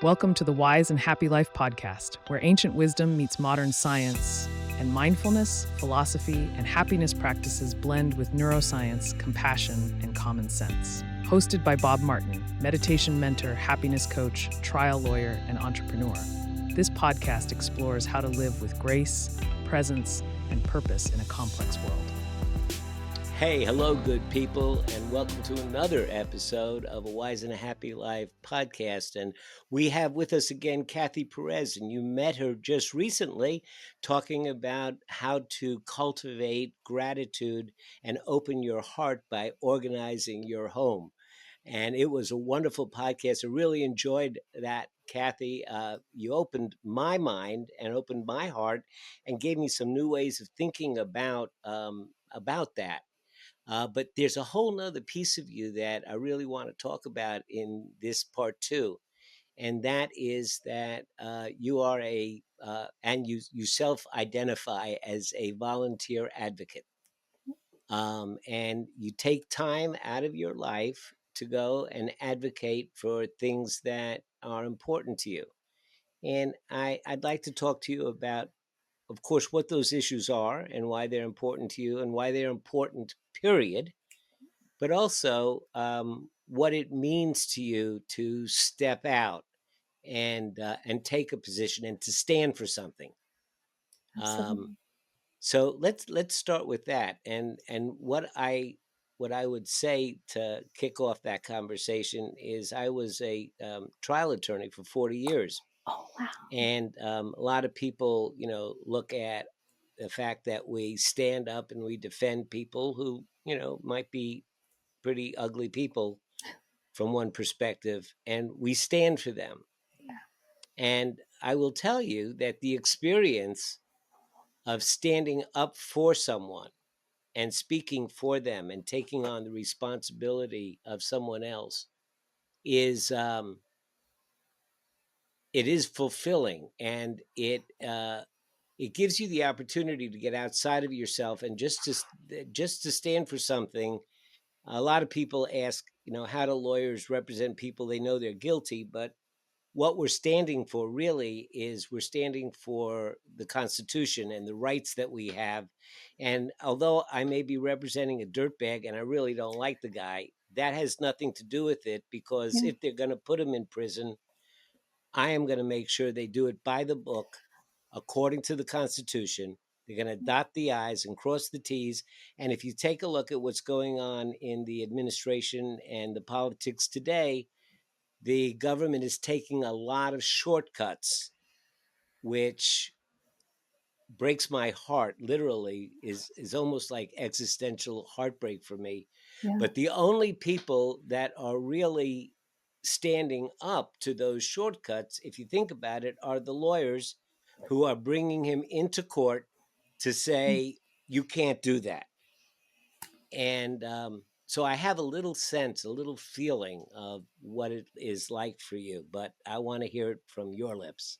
Welcome to the Wise and Happy Life podcast, where ancient wisdom meets modern science, and mindfulness, philosophy, and happiness practices blend with neuroscience, compassion, and common sense. Hosted by Bob Martin, meditation mentor, happiness coach, trial lawyer, and entrepreneur. This podcast explores how to live with grace, presence, and purpose in a complex world. Hey, hello, good people, and welcome to another episode of a Wise and a Happy Life podcast. And we have with us again Cathy Perez, and you met her just recently talking about how to cultivate gratitude and open your heart by organizing your home. And it was a wonderful podcast. I really enjoyed that, Cathy. You opened my mind and opened my heart and gave me some new ways of thinking about that. But there's a whole nother piece of you that I really want to talk about in this part two. And that is that you are and you self-identify as a volunteer advocate. And you take time out of your life to go and advocate for things that are important to you. And I'd like to talk to you about, of course, what those issues are and why they're important to you and why they're important, period, but also what it means to you to step out and take a position and to stand for something. Absolutely. So let's start with that. And what I would say to kick off that conversation is I was a trial attorney for 40 years, Oh, wow. and a lot of people, look at the fact that we stand up and we defend people who, might be pretty ugly people from one perspective, and we stand for them. Yeah. And I will tell you that the experience of standing up for someone and speaking for them and taking on the responsibility of someone else is it is fulfilling, and it gives you the opportunity to get outside of yourself and just to stand for something. A lot of people ask, how do lawyers represent people they know they're guilty? But what we're standing for really is we're standing for the Constitution and the rights that we have. And although I may be representing a dirtbag and I really don't like the guy, that has nothing to do with it, because Yeah. if they're going to put him in prison, I am going to make sure they do it by the book, according to the Constitution. They're going to dot the I's and cross the T's. And if you take a look at what's going on in the administration and the politics today, the government is taking a lot of shortcuts, which breaks my heart. Literally is almost like existential heartbreak for me. Yeah. But the only people that are really standing up to those shortcuts, if you think about it, are the lawyers who are bringing him into court to say you can't do that. And so I have a little sense, a little feeling of what it is like for you, but I want to hear it from your lips.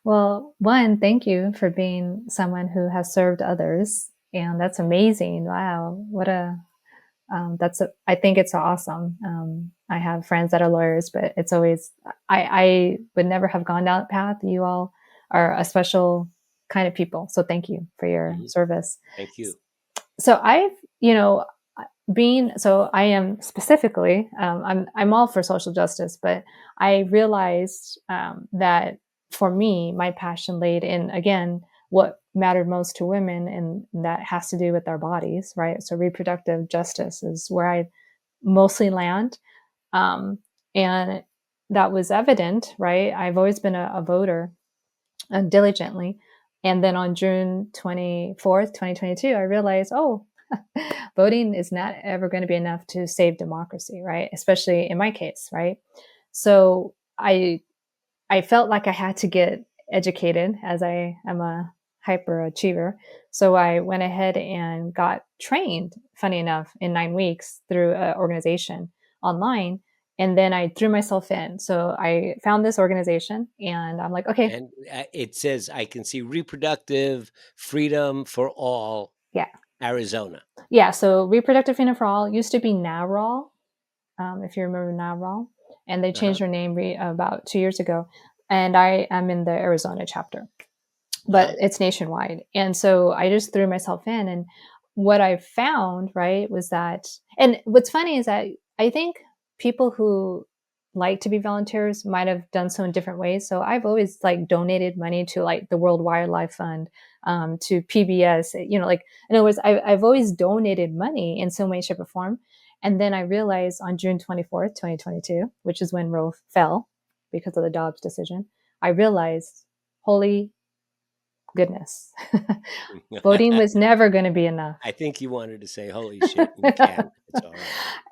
Well, one, thank you for being someone who has served others. And that's amazing. Wow. I think it's awesome. I have friends that are lawyers, but it's always, I would never have gone down that path. You all are a special kind of people. So thank you for your service. Thank you. So I am specifically, I'm all for social justice, but I realized that for me, my passion laid in, again, what mattered most to women, and that has to do with our bodies, right? So reproductive justice is where I mostly land. And that was evident, right? I've always been a voter diligently. And then on June 24th, 2022, I realized, voting is not ever going to be enough to save democracy, right? Especially in my case, right? So I felt like I had to get educated, as I am a hyperachiever. So I went ahead and got trained, funny enough, in 9 weeks through an organization online. And then I threw myself in. So I found this organization and I'm like, okay. And it says, I can see Reproductive Freedom for All, Yeah. Arizona. Yeah. So Reproductive Freedom for All used to be NARAL, if you remember NARAL. and they Uh-huh. changed their name about 2 years ago. And I am in the Arizona chapter, but Uh-huh. it's nationwide. And so I just threw myself in. And what I found, right, was that, and what's funny is that I think people who like to be volunteers might have done so in different ways. So I've always like donated money to like the World Wildlife Fund, to PBS, like, in other words, I've always donated money in some way, shape, or form. And then I realized on June 24th, 2022, which is when Roe fell because of the Dobbs decision, I realized, holy goodness, voting was never going to be enough. I think you wanted to say holy shit, and you can. It's all right.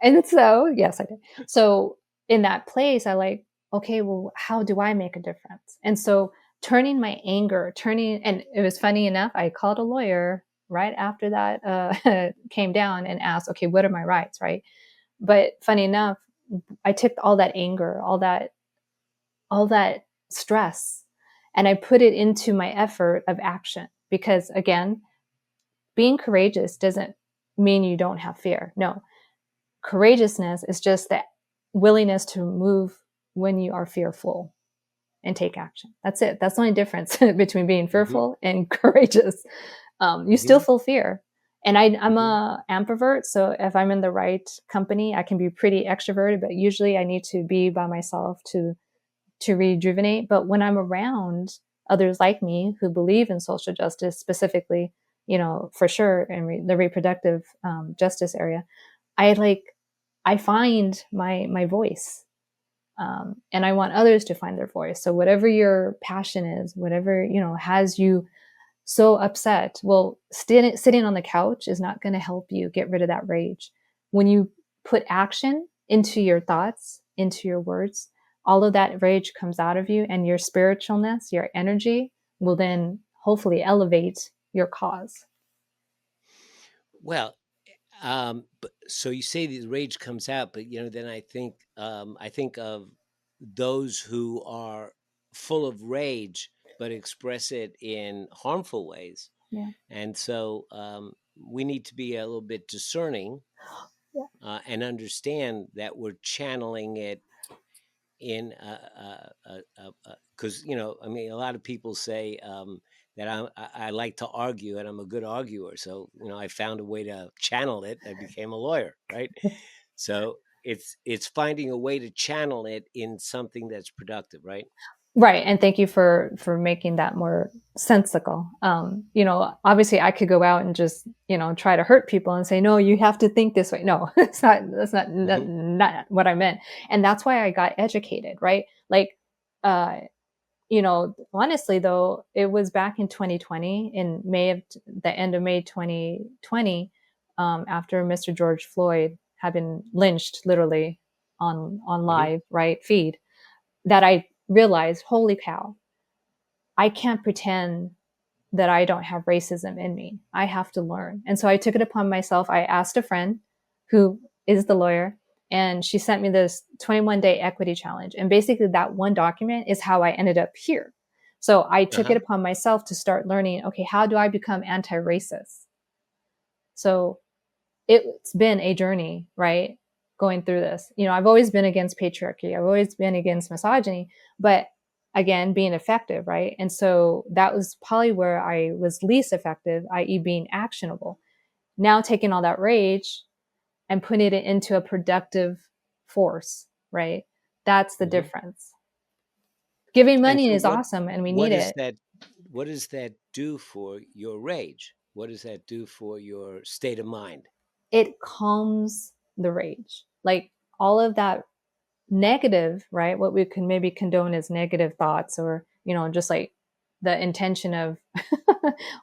And so, yes, I did. So in that place, I like, okay, well, how do I make a difference? And so turning my anger, and it was funny enough, I called a lawyer right after that came down and asked, okay, what are my rights, right? But funny enough, I took all that anger, all that stress, and I put it into my effort of action. Because again, being courageous doesn't mean you don't have fear. No, courageousness is just the willingness to move when you are fearful and take action. That's it. That's the only difference between being Mm-hmm. fearful and courageous. You still Mm-hmm. feel fear. And I'm Mm-hmm. a ambivert, so if I'm in the right company, I can be pretty extroverted, but usually I need to be by myself to rejuvenate. But when I'm around others like me who believe in social justice, specifically, for sure in the reproductive justice area, I find my voice, and I want others to find their voice. So whatever your passion is, whatever has you so upset, well, sitting on the couch is not going to help you get rid of that rage. When you put action into your thoughts, into your words, all of that rage comes out of you, and your spiritualness, your energy will then hopefully elevate your cause. Well, but so you say the rage comes out, but then I think of those who are full of rage but express it in harmful ways, Yeah. and so we need to be a little bit discerning, Yeah. and understand that we're channeling it in because I mean, a lot of people say that I like to argue and I'm a good arguer, so I found a way to channel it. I became a lawyer, right? So it's finding a way to channel it in something that's productive, right? Right, and thank you for making that more sensical. Obviously, I could go out and just try to hurt people and say, "No, you have to think this way." No, it's not. That's Hmm. not what I meant. And that's why I got educated, right? Like, honestly, though, it was back in 2020, in the end of May 2020, after Mr. George Floyd had been lynched, literally on Hmm. live right feed, that I realized, holy cow, I can't pretend that I don't have racism in me. I have to learn. And so I took it upon myself. I asked a friend who is the lawyer, and she sent me this 21-day equity challenge. And basically, that one document is how I ended up here. So I took it Uh-huh. upon myself to start learning, okay, how do I become anti racist? So it's been a journey, right? Going through this. I've always been against patriarchy. I've always been against misogyny, but again, being effective, right? And so that was probably where I was least effective, i.e., being actionable. Now taking all that rage and putting it into a productive force, right? That's the Hmm. difference. Giving And money so is awesome and we what need does it. that what does that do for your rage? What does that do for your state of mind? It calms the rage. Like all of that negative, right? What we can maybe condone as negative thoughts, or, just like the intention of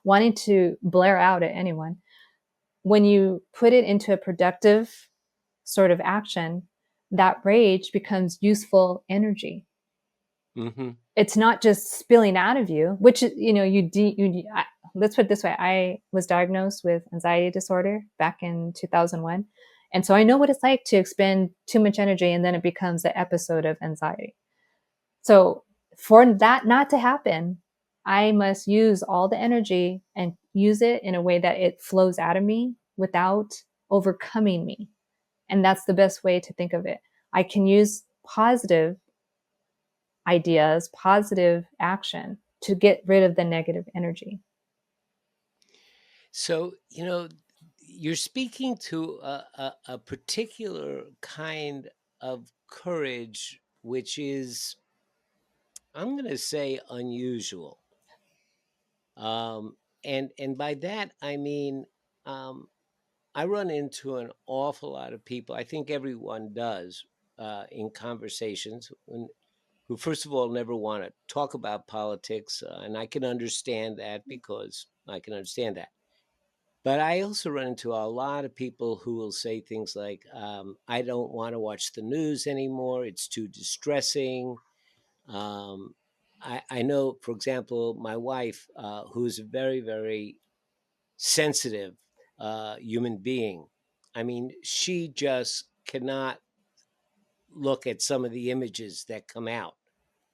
wanting to blare out at anyone. When you put it into a productive sort of action, that rage becomes useful energy. Hmm. It's not just spilling out of you, which, let's put it this way. I was diagnosed with anxiety disorder back in 2001. And so I know what it's like to expend too much energy and then it becomes an episode of anxiety. So for that not to happen, I must use all the energy and use it in a way that it flows out of me without overcoming me. And that's the best way to think of it. I can use positive ideas, positive action to get rid of the negative energy. So, you're speaking to a particular kind of courage, which is, I'm going to say, unusual. And by that, I mean, um, I run into an awful lot of people. I think everyone does in conversations who, first of all, never want to talk about politics. And I can understand that because I can understand that. But I also run into a lot of people who will say things like, I don't want to watch the news anymore. It's too distressing. Um, I know, for example, my wife, who's a very, very sensitive human being. I mean, she just cannot look at some of the images that come out,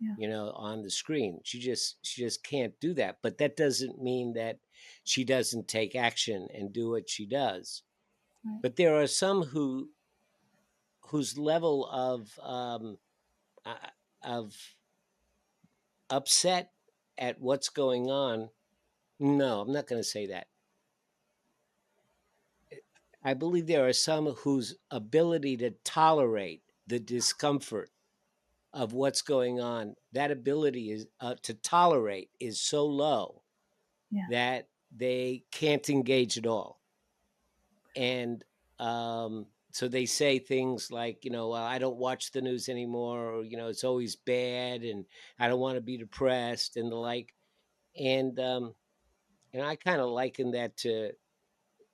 Yeah. on the screen. She just can't do that. But that doesn't mean that she doesn't take action and do what she does. Right. But there are some whose level uh, of upset at what's going on. No, I'm not going to say that. I believe there are some whose ability to tolerate the discomfort of what's going on, that ability is to tolerate is so low Yeah. that they can't engage at all. And so they say things like, well, I don't watch the news anymore, or, it's always bad, and I don't want to be depressed, and the like. And, I kind of liken that to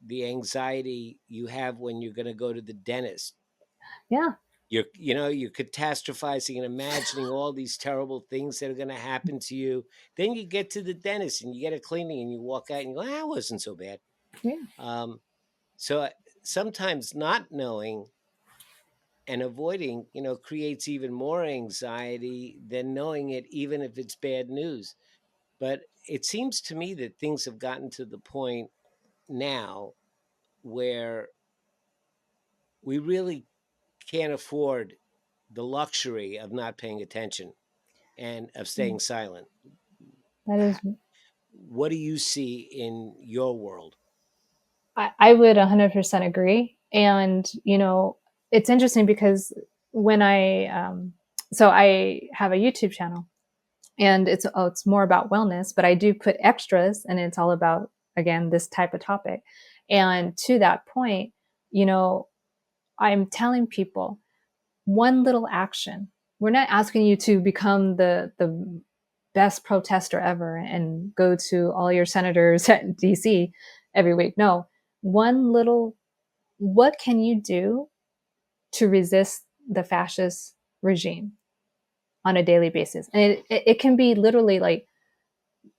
the anxiety you have when you're going to go to the dentist. Yeah. You're catastrophizing and imagining all these terrible things that are going to happen to you. Then you get to the dentist and you get a cleaning and you walk out and you go, that wasn't so bad. Yeah. Um, so sometimes not knowing and avoiding, creates even more anxiety than knowing it, even if it's bad news. But it seems to me that things have gotten to the point now where we really can't afford the luxury of not paying attention and of Mm. staying silent. That is, What do you see in your world? I would 100% agree. And, it's interesting because when so I have a YouTube channel and it's more about wellness, but I do put extras and it's all about, again, this type of topic. And to that point, you know, I'm telling people one little action. We're not asking you to become the best protester ever and go to all your senators at DC every week. No, one little, what can you do to resist the fascist regime on a daily basis? And it can be literally like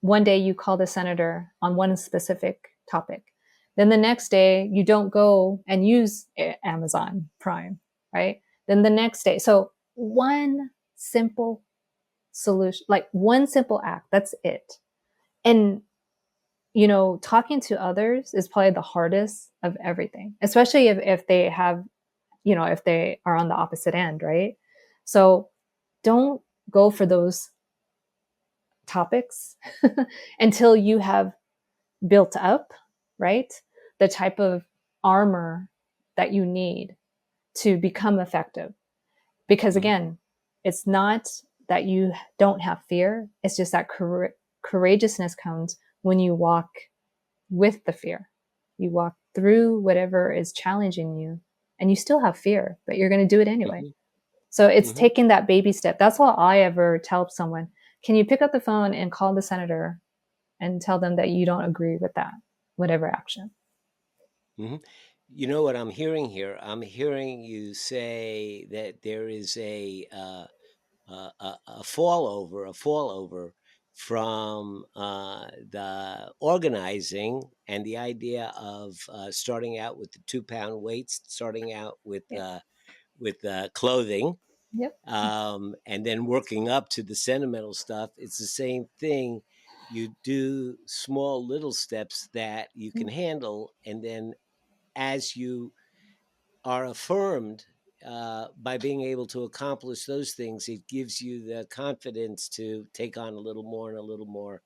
one day you call the senator on one specific topic. Then the next day you don't go and use Amazon Prime, right? Then the next day. So one simple solution, like one simple act, that's it. And talking to others is probably the hardest of everything, especially if they have, if they are on the opposite end, right? So don't go for those topics until you have built up, right? The type of armor that you need to become effective. Because Mm-hmm. again, it's not that you don't have fear, it's just that courageousness comes when you walk with the fear. You walk through whatever is challenging you and you still have fear, but you're going to do it anyway. Mm-hmm. So it's Mm-hmm. taking that baby step. That's all I ever tell someone. Can you pick up the phone and call the senator and tell them that you don't agree with that, whatever action? Mm-hmm. You know what I'm hearing here? I'm hearing you say that there is a fallover from the organizing and the idea of starting out with the 2 pound weights, starting out Yeah. with clothing, Yep. and then working up to the sentimental stuff. It's the same thing. You do small little steps that you can handle, and then as you are affirmed by being able to accomplish those things, it gives you the confidence to take on a little more and a little more.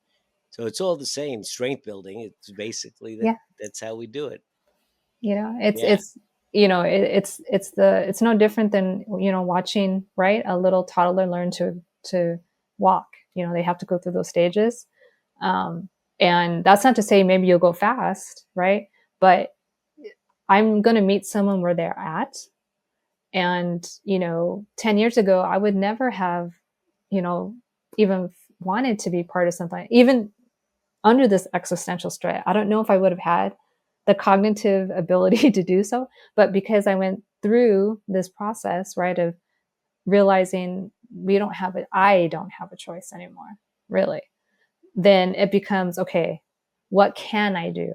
So it's all the same strength building. It's basically that Yeah. that's how we do it. You know, Yeah. it's no different than, watching, right, a little toddler learn to walk. They have to go through those stages. Um, and that's not to say maybe you'll go fast, right? But I'm going to meet someone where they're at. And, 10 years ago, I would never have, you know, even wanted to be part of something, even under this existential stress. I don't know if I would have had the cognitive ability to do so, but because I went through this process, right, of realizing I don't have a choice anymore, really, then it becomes, okay, what can I do?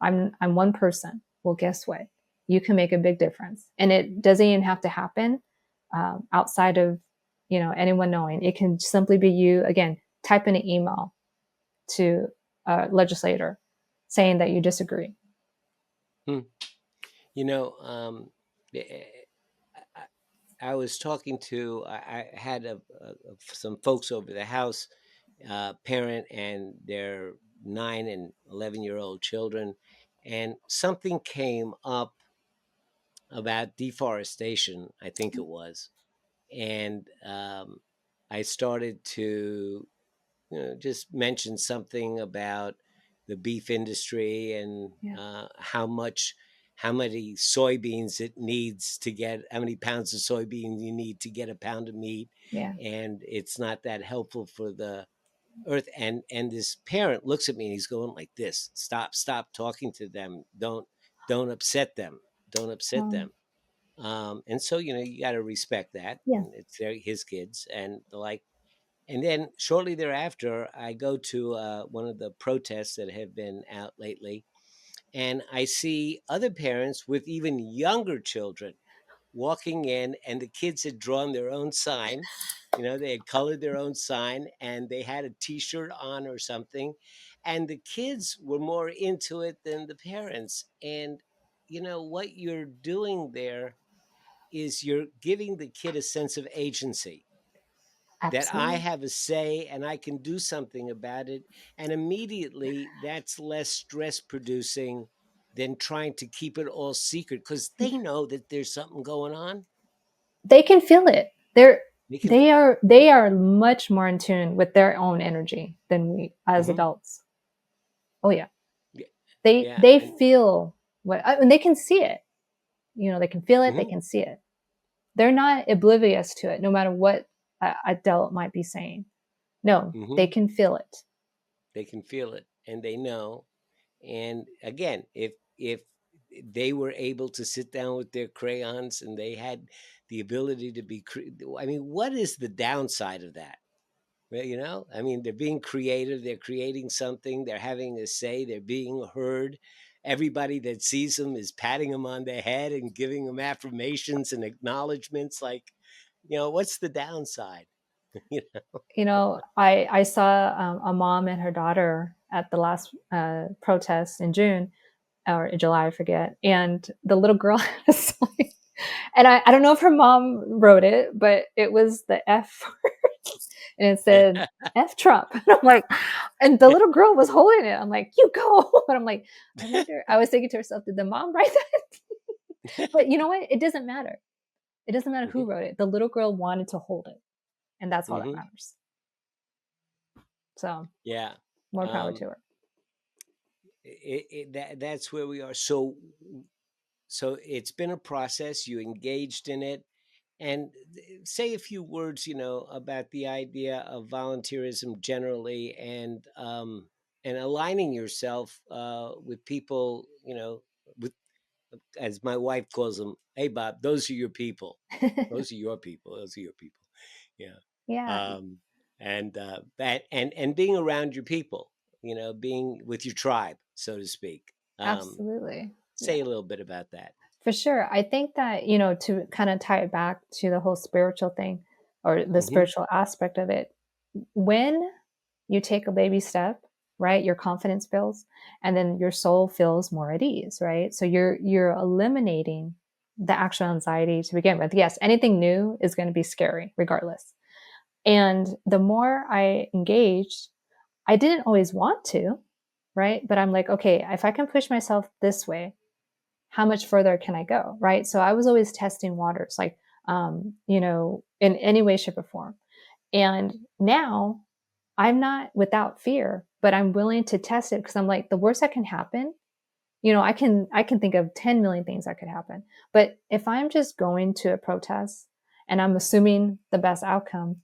I'm one person. Well, guess what? You can make a big difference, and it doesn't even have to happen outside of anyone knowing. It can simply be you again. Type in an email to a legislator saying that you disagree. Hmm. You know, I, I was talking to, I had some folks over the house, parent and their 9 and 11-year-old children, and something came up about deforestation, I think it was. And I started to just mention something about the beef industry and Yeah, how many soybeans it needs to get, how many pounds of soybeans you need to get a pound of meat, yeah, and it's not that helpful for the earth. And this parent looks at me and he's going like this: stop talking to them, don't upset them, don't upset um, them. And so you got to respect that, yeah. and it's his kids and the like. And then shortly thereafter, I go to one of the protests that have been out lately, and I see other parents with even younger children walking in, and the kids had drawn their own sign. They had colored their own sign, and they had a T-shirt on or something, and the kids were more into it than the parents. And what you're doing there is you're giving the kid a sense of agency, that I Absolutely. have a say and I can do something about it. And immediately that's less stress producing than trying to keep it all secret, because they know that there's something going on. They can feel it. They're They can. they are much more in tune with their own energy than we as Hmm. adults. Oh yeah, Yeah, yeah, they and feel what, and they can see it. They can feel it. They hmm can see it. They're not oblivious to it, no matter what a adult might be saying. No, they hmm can feel it. they can feel it and they know. And again, if they were able to sit down with their crayons and they had the ability to I mean, what is the downside of that? Well, I mean, they're being creative, they're creating something, they're having a say, they're being heard. Everybody that sees them is patting them on the head and giving them affirmations and acknowledgments. Like, what's the downside? You know? I saw a mom and her daughter at the last protest in June or July, I forget. And the little girl had a sign. And I don't know if her mom wrote it, but it was the F word. And it said, F Trump. And I'm like, and the little girl was holding it. I'm like, you go. And I'm like, I was thinking to herself, did the mom write that? But you know what? It doesn't matter. It doesn't matter who Hmm. wrote it. The little girl wanted to hold it. And that's all that Hmm. matters. So Yeah. more power to Um, her. that's where we are. So it's been a process. You engaged in it, and say a few words, about the idea of volunteerism generally, and aligning yourself with people, with, as my wife calls them, hey Bob, those are your people, those are your people, those are your people. Yeah. Yeah, um, and that and being around your people, being with your tribe, so to speak. absolutely. Yeah. Say a little bit about that. For sure. I think that, to kind of tie it back to the whole spiritual thing or the Hmm. spiritual aspect of it, when you take a baby step, right, your confidence builds and then your soul feels more at ease, right? So you're eliminating the actual anxiety to begin with. Yes, anything new is going to be scary regardless. And the more I engaged, I didn't always want to, right? But I'm like, okay, if I can push myself this way, how much further can I go, right? So I was always testing waters, like, in any way, shape, or form. And now I'm not without fear, but I'm willing to test it because I'm like, the worst that can happen, I can think of 10 million things that could happen. But if I'm just going to a protest and I'm assuming the best outcome,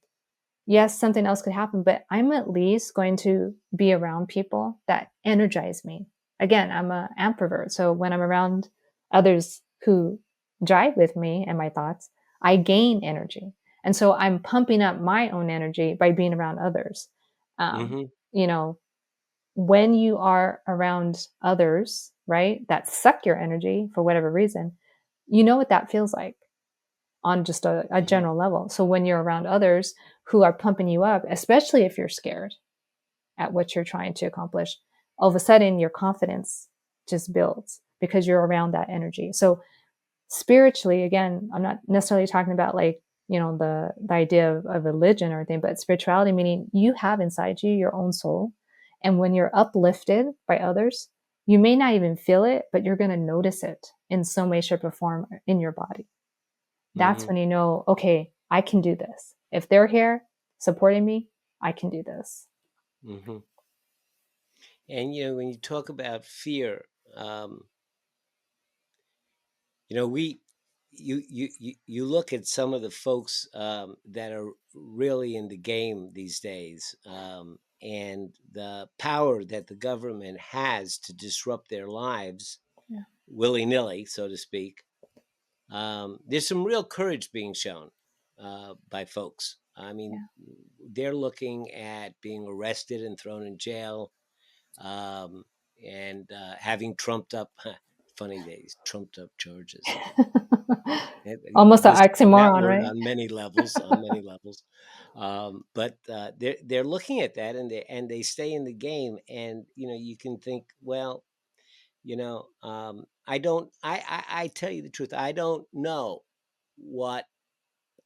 yes, something else could happen, but I'm at least going to be around people that energize me. Again, I'm an ambivert. So when I'm around others who drive with me and my thoughts, I gain energy. And so I'm pumping up my own energy by being around others. Um, Mm-hmm. you know, when you are around others, right, that suck your energy for whatever reason, you know what that feels like on just a Mm-hmm. general level. So when you're around others who are pumping you up, especially if you're scared at what you're trying to accomplish, all of a sudden your confidence just builds because you're around that energy. So spiritually, again, I'm not necessarily talking about like, the idea of religion or anything, but spirituality, meaning you have inside you your own soul. And when you're uplifted by others, you may not even feel it, but you're going to notice it in some way, shape, or form in your body. That's Mm-hmm. when you know, okay, I can do this. If they're here supporting me, I can do this. Mm-hmm. And when you talk about fear, um, we you look at some of the folks that are really in the game these days, and the power that the government has to disrupt their lives Yeah. willy nilly, so to speak. There's some real courage being shown by folks. I mean, Yeah. they're looking at being arrested and thrown in jail, um, and having trumped up, funny days, trumped up charges. Almost an Listen to that oxymoron, word right? on many levels, on many levels. But they're looking at that, and they stay in the game, and you can think, well, I don't. I tell you the truth, I don't know what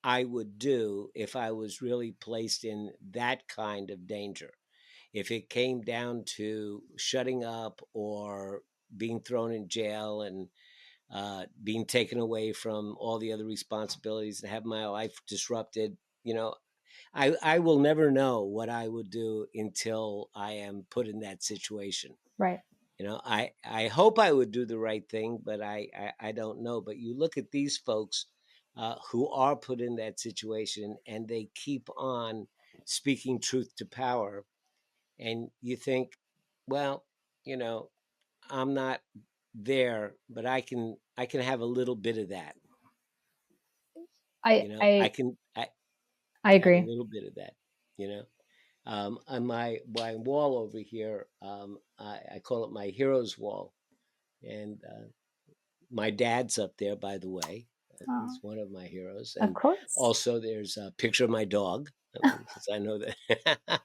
I would do if I was really placed in that kind of danger. If it came down to shutting up or being thrown in jail and being taken away from all the other responsibilities and have my life disrupted, I will never know what I would do until I am put in that situation. Right. I hope I would do the right thing, but I don't know. But you look at these folks who are put in that situation, and they keep on speaking truth to power, and you think, well, you know, I'm not there, but I can have a little bit of that. I I I can I I have a agree. little bit of that. You know, on my wall over here, I call it my heroes wall, and my dad's up there, by the way. Oh, He's one of my heroes, of and course. also there's a picture of my dog, since I know that.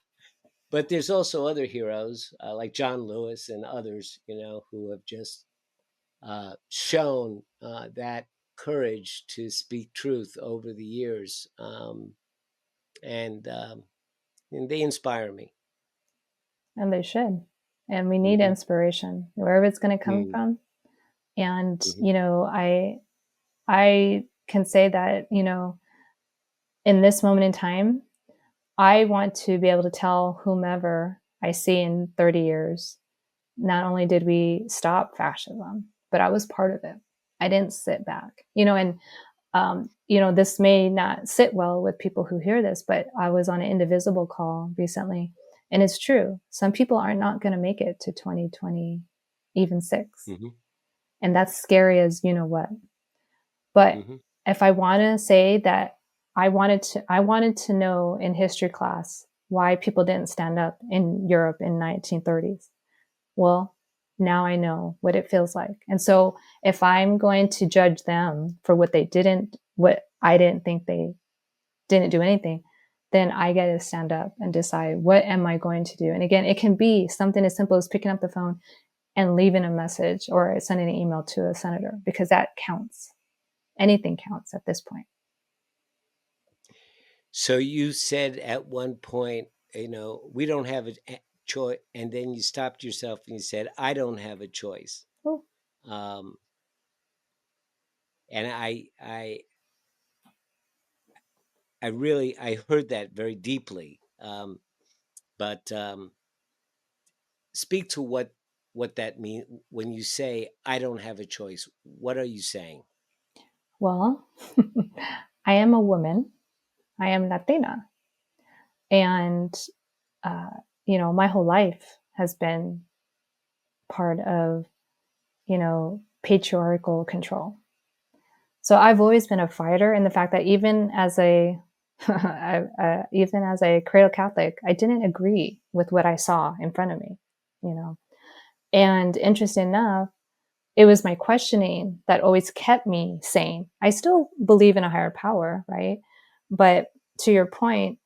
But there's also other heroes like John Lewis and others, who have just shown that courage to speak truth over the years, and they inspire me. And they should. And we need Mm-hmm. inspiration wherever it's going to come Mm-hmm. from. And, Mm-hmm. I can say that, in this moment in time, I want to be able to tell whomever I see in 30 years, not only did we stop fascism, but I was part of it. I didn't sit back, and this may not sit well with people who hear this, but I was on an Indivisible call recently, and it's true. Some people are not going to make it to 2020, even six, Mm-hmm. and that's scary as you know what. But Mm-hmm. if I want to say that I wanted to know in history class why people didn't stand up in Europe in 1930s. Well, now I know what it feels like. And so if I'm going to judge them for what I didn't think they didn't do anything, then I get to stand up and decide what am I going to do. And again, it can be something as simple as picking up the phone and leaving a message or sending an email to a senator because that counts. anything counts at this point. So you said at one point, we don't have a choice, and then you stopped yourself and you said, I don't have a choice. Oh. Um, and I heard that very deeply. But speak to what that means when you say I don't have a choice. What are you saying? Well, I am a woman. I am Latina. And, uh, my whole life has been part of, patriarchal control. So I've always been a fighter in the fact that even as a even as a cradle Catholic, I didn't agree with what I saw in front of me, you know. And interesting enough, it was my questioning that always kept me sane. I still believe in a higher power, right? But to your point,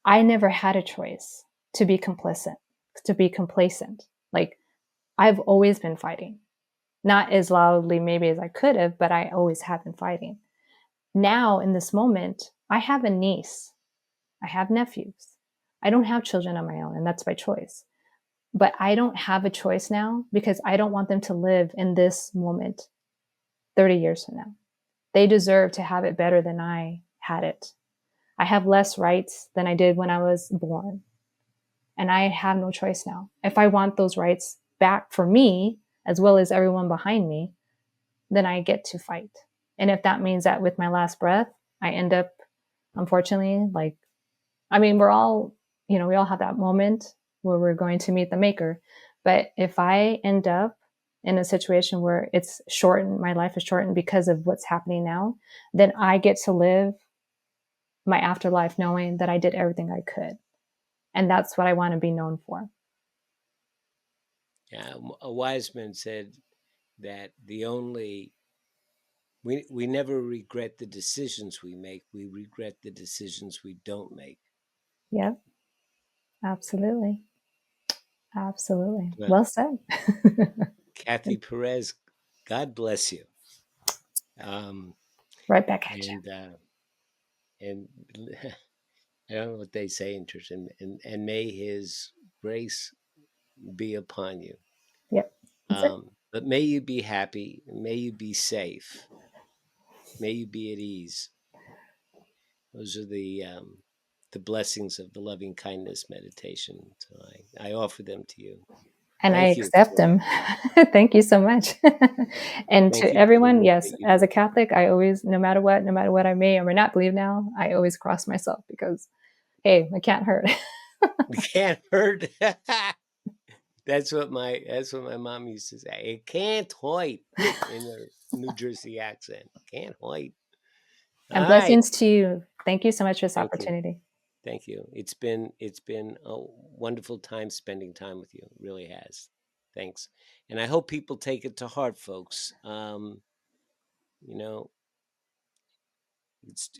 I never had a choice to be complicit, to be complacent. Like I've always been fighting, not as loudly maybe as I could have, but I always have been fighting. Now in this moment, I have a niece, I have nephews. I don't have children on my own, and that's by choice. But I don't have a choice now because I don't want them to live in this moment 30 years from now. They deserve to have it better than I had it. I have less rights than I did when I was born. And I have no choice now. If I want those rights back for me, as well as everyone behind me, then I get to fight. And if that means that with my last breath, I end up, unfortunately, we're all, we all have that moment where we're going to meet the maker. But if I end up in a situation where it's shortened, my life is shortened because of what's happening now, then I get to live my afterlife knowing that I did everything I could. And that's what I want to be known for. Yeah, a wise man said that we never regret the decisions we make. We regret the decisions we don't make. Yep, absolutely. Absolutely. Well, Well said. Cathy Perez, God bless you. Um, Right back at you. And I don't know what they say in church, and may His grace be upon you. Yep. That's it. But may you be happy. May you be safe. May you be at ease. Those are the blessings of the loving kindness meditation. So I offer them to you. And I Thank you. accept them. Thank you so much. And Thank to you for the everyone, work yes, that you as do. a Catholic, I always, no matter what I may or may not believe now, I always cross myself because, hey, it can't hurt. It can't hurt. That's what my mom used to say. It can't hurt in her New Jersey accent. Can't hurt. All And right. blessings to you. Thank you so much for this Thank you. opportunity. Thank you. It's been a wonderful time spending time with you. It really has. Thanks. And I hope people take it to heart, folks. You know, it's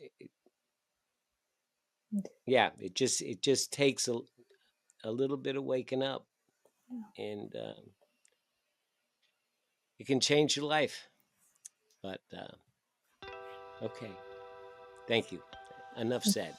yeah, it just takes a little bit of waking up, and it can change your life. But okay, thank you. Enough said.